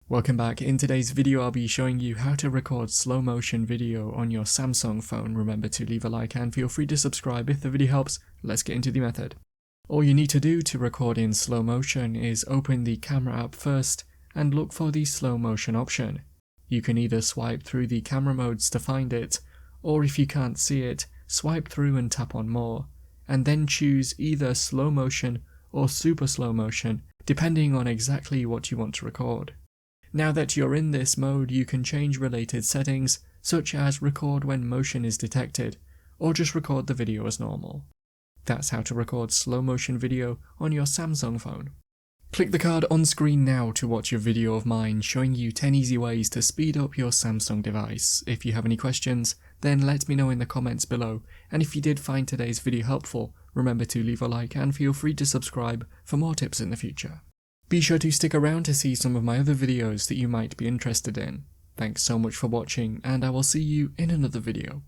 Welcome back. In today's video I'll be showing you how to record slow motion video on your Samsung phone. Remember to leave a like and feel free to subscribe if the video helps. Let's get into the method. All you need to do to record in slow motion is open the camera app first and look for the slow motion option. You can either swipe through the camera modes to find it, or if you can't see it, swipe through and tap on more, and then choose either slow motion or super slow motion, depending on exactly what you want to record. Now that you're in this mode, you can change related settings, such as record when motion is detected, or just record the video as normal. That's how to record slow motion video on your Samsung phone. Click the card on screen now to watch a video of mine showing you 10 easy ways to speed up your Samsung device. If you have any questions, then let me know in the comments below, and if you did find today's video helpful, remember to leave a like and feel free to subscribe for more tips in the future. Be sure to stick around to see some of my other videos that you might be interested in. Thanks so much for watching, and I will see you in another video.